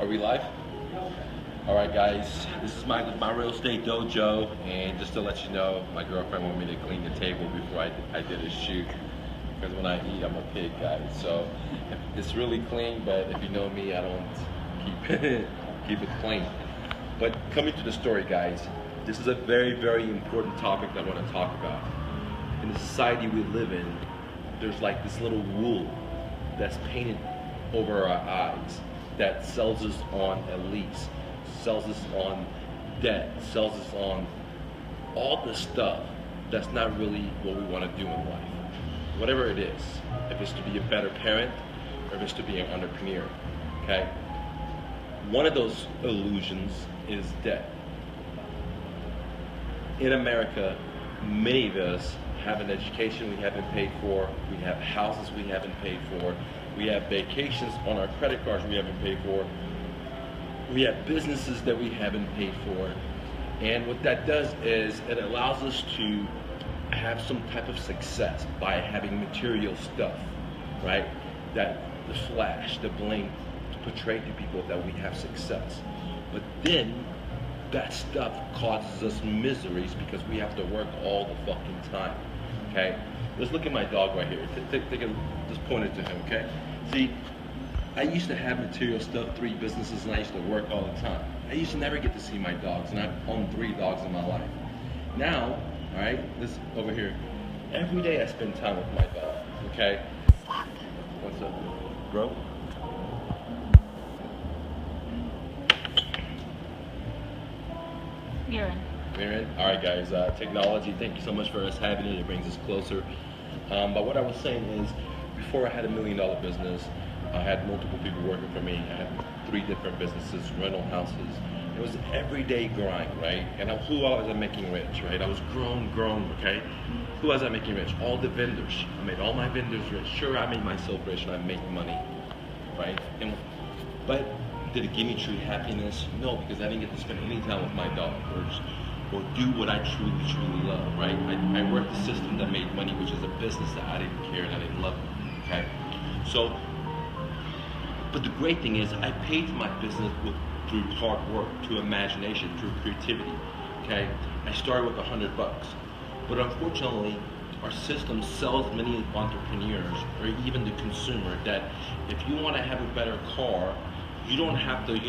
Are we live? All right, guys. This is my real estate dojo, and just to let you know, my girlfriend wanted me to clean the table before I did a shoot. Because when I eat, I'm a pig, guys. So it's really clean, but if you know me, I don't keep it clean. But coming to the story, guys, this is a very, very important topic that I want to talk about. In the society we live in, there's like this little wool that's painted over our eyes that sells us on a lease, sells us on debt, sells us on all this stuff that's not really what we want to do in life. Whatever it is, if it's to be a better parent or if it's to be an entrepreneur, okay? One of those illusions is debt. In America, many of us have an education we haven't paid for, we have houses we haven't paid for, we have vacations on our credit cards we haven't paid for, we have businesses that we haven't paid for, and what that does is it allows us to have some type of success by having material stuff, right? That the flash, the bling, to portray to people that we have success. But then that stuff causes us miseries because we have to work all the fucking time, okay? Let's look at my dog right here. Just point it to him, okay? See, I used to have material stuff, 3 businesses, and I used to work all the time. I used to never get to see my dogs, and I've owned 3 dogs in my life. Now, all right, this over here, every day I spend time with my dog, okay? What's up, bro? You're in? All right, guys, technology, thank you so much for us having it. It brings us closer. But what I was saying is, before I had $1 million business, I had multiple people working for me. I had 3 different businesses, rental houses. It was an everyday grind, right? And who was I making rich, right? I was grown, okay? Who was I making rich? All the vendors. I made all my vendors rich. Sure, I made myself rich and I make money, right? But did it give me true happiness? No, because I didn't get to spend any time with my dog or do what I truly love, right? I worked the system that made money, which is a business that I didn't care and I didn't love, okay? So, but the great thing is I paid for my business through hard work, through imagination, through creativity, okay? I started with $100, but unfortunately, our system sells many entrepreneurs, or even the consumer, that if you want to have a better car, you don't have to,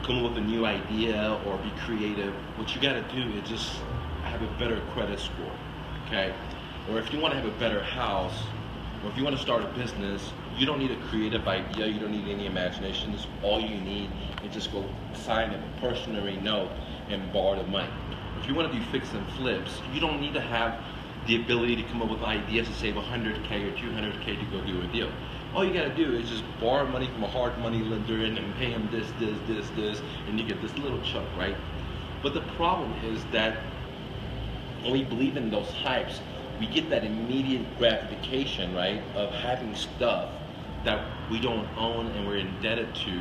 come up with a new idea or be creative. What you got to do is just have a better credit score, okay? Or if you want to have a better house, or if you want to start a business, you don't need a creative idea, you don't need any imagination. All you need is just go sign a purchasing note and borrow the money. If you want to do fix and flips, you don't need to have the ability to come up with ideas to save $100K or $200K to go do a deal. All you gotta do is just borrow money from a hard money lender and pay him this, and you get this little chunk, right? But the problem is that when we believe in those hypes, we get that immediate gratification, right, of having stuff that we don't own and we're indebted to.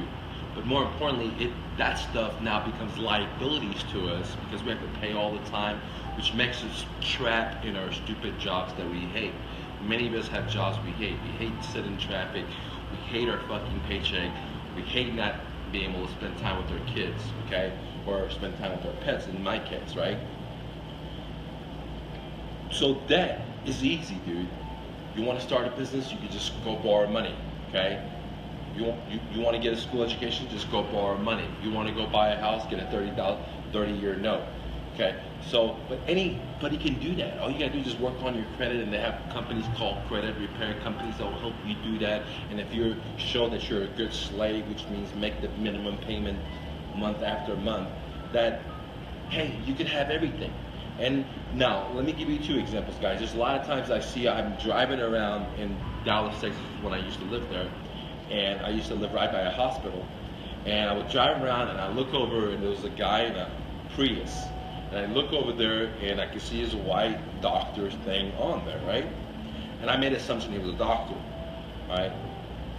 But more importantly, that stuff now becomes liabilities to us because we have to pay all the time, which makes us trapped in our stupid jobs that we hate. Many of us have jobs we hate. We hate to sit in traffic. We hate our fucking paycheck. We hate not being able to spend time with our kids, okay? Or spend time with our pets, in my case, right? So debt is easy, dude. You want to start a business, you can just go borrow money, okay? You want to get a school education, just go borrow money. You want to go buy a house, get a 30-year note. Okay, so, but anybody can do that. All you gotta do is just work on your credit, and they have companies called credit repair companies that will help you do that. And if you're shown that you're a good slave, which means make the minimum payment month after month, that, hey, you can have everything. And now, let me give you 2 examples, guys. There's a lot of times I'm driving around in Dallas, Texas, when I used to live there, and I used to live right by a hospital, and I would drive around and I look over and there was a guy in a Prius. And I look over there and I can see his white doctor's thing on there, right? And I made an assumption he was a doctor, right?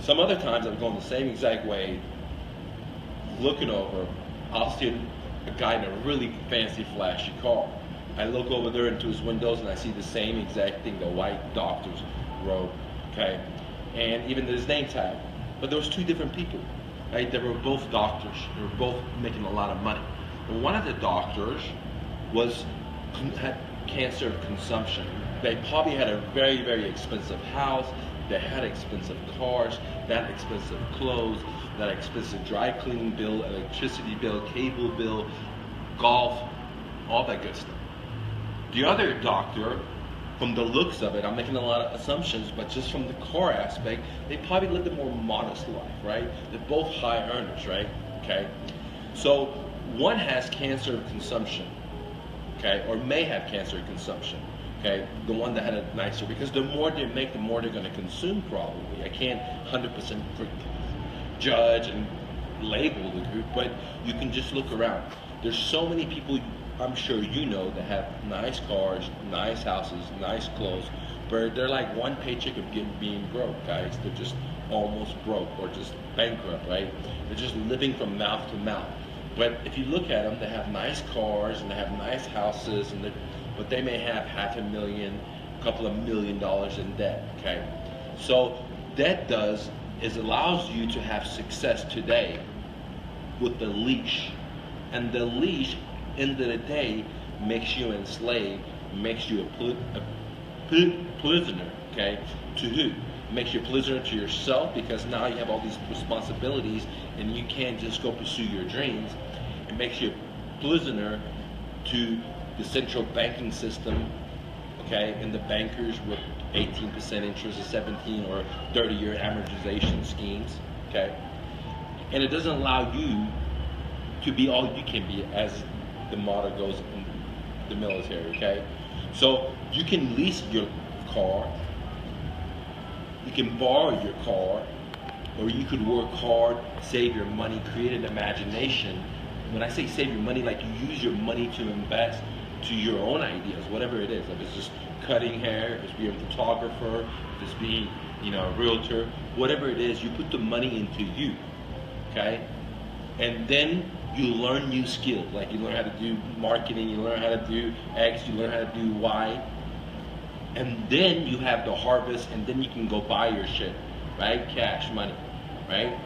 Some other times I'm going the same exact way, looking over, I'll see a guy in a really fancy, flashy car. I look over there into his windows and I see the same exact thing, the white doctor's robe, okay? And even his name tag. But there was 2 different people. right? They were both doctors. They were both making a lot of money. But one of the doctors had cancer of consumption. They probably had a very, very expensive house. They had expensive cars. They had expensive clothes. They had expensive dry cleaning bill, electricity bill, cable bill, golf, all that good stuff. The other doctor, from the looks of it, I'm making a lot of assumptions, but just from the core aspect, they probably lived a more modest life, right? They're both high earners, right? Okay. So one has cancer of consumption, okay, or may have cancer of consumption, okay, the one that had a nicer, because the more they make, the more they're going to consume probably. I can't 100% judge and label the group, but you can just look around. There's so many people, I'm sure you know, that have nice cars, nice houses, nice clothes, but they're like one paycheck of being broke, guys. They're just almost broke or just bankrupt, right? They're just living from mouth to mouth. But if you look at them, they have nice cars and they have nice houses, but they may have $500,000, a couple of $1 million in debt, okay? So debt allows you to have success today with the leash. And the leash, end of the day, makes you enslaved, makes you a prisoner, okay? To who? Makes you a prisoner to yourself, because now you have all these responsibilities and you can't just go pursue your dreams. It makes you a prisoner to the central banking system, okay? And the bankers with 18% interest or 17 or 30-year amortization schemes, okay? And it doesn't allow you to be all you can be, as the motto goes in the military, okay? So you can lease your car, you can borrow your car, or you could work hard, save your money, create an imagination. When I say save your money, like you use your money to invest to your own ideas, whatever it is. If it's just cutting hair, if it's being a photographer, if it's being, a realtor, whatever it is, you put the money into you, okay? And then you learn new skills, like you learn how to do marketing, you learn how to do X, you learn how to do Y, and then you have the harvest, and then you can go buy your shit, right? Cash, money, right?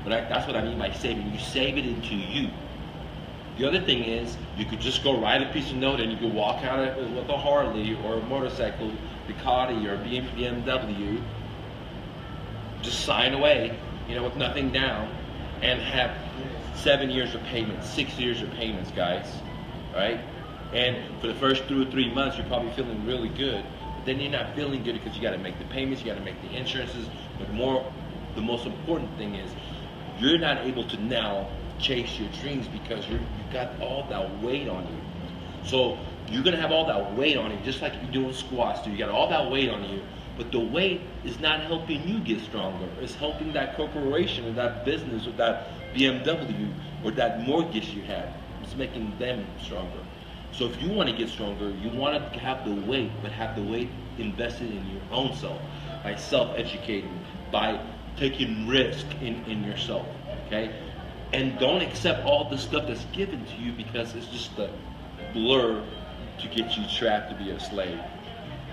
But that's what I mean by saving. You save it into you. The other thing is, you could just go write a piece of note and you could walk out with a Harley or a motorcycle, Ducati or BMW, just sign away, with nothing down, and have 7 years of payments, 6 years of payments, guys, right? And for the first 2 or 3 months, you're probably feeling really good, but then you're not feeling good because you got to make the payments, you got to make the insurances, but the most important thing is, you're not able to now chase your dreams because you've got all that weight on you. So you're gonna have all that weight on you, just like you're doing squats. So you got all that weight on you, but the weight is not helping you get stronger. It's helping that corporation or that business or that BMW or that mortgage you have. It's making them stronger. So if you want to get stronger, you want to have the weight, but have the weight invested in your own self, by self-educating, by taking risk in yourself, okay? And don't accept all the stuff that's given to you because it's just a blur to get you trapped to be a slave.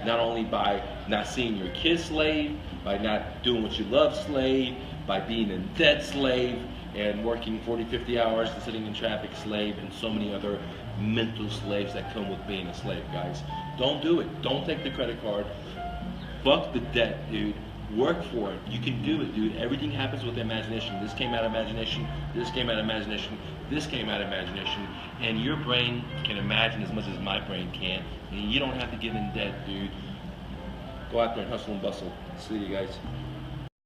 Not only by not seeing your kids slave, by not doing what you love slave, by being in debt slave, and working 40, 50 hours and sitting in traffic slave, and so many other mental slaves that come with being a slave, guys. Don't do it. Don't take the credit card. Fuck the debt, dude. Work for it. You can do it, dude. Everything happens with imagination. This came out of imagination. This came out of imagination. This came out of imagination. And your brain can imagine as much as my brain can. And you don't have to get in debt, dude. Go out there and hustle and bustle. See you guys.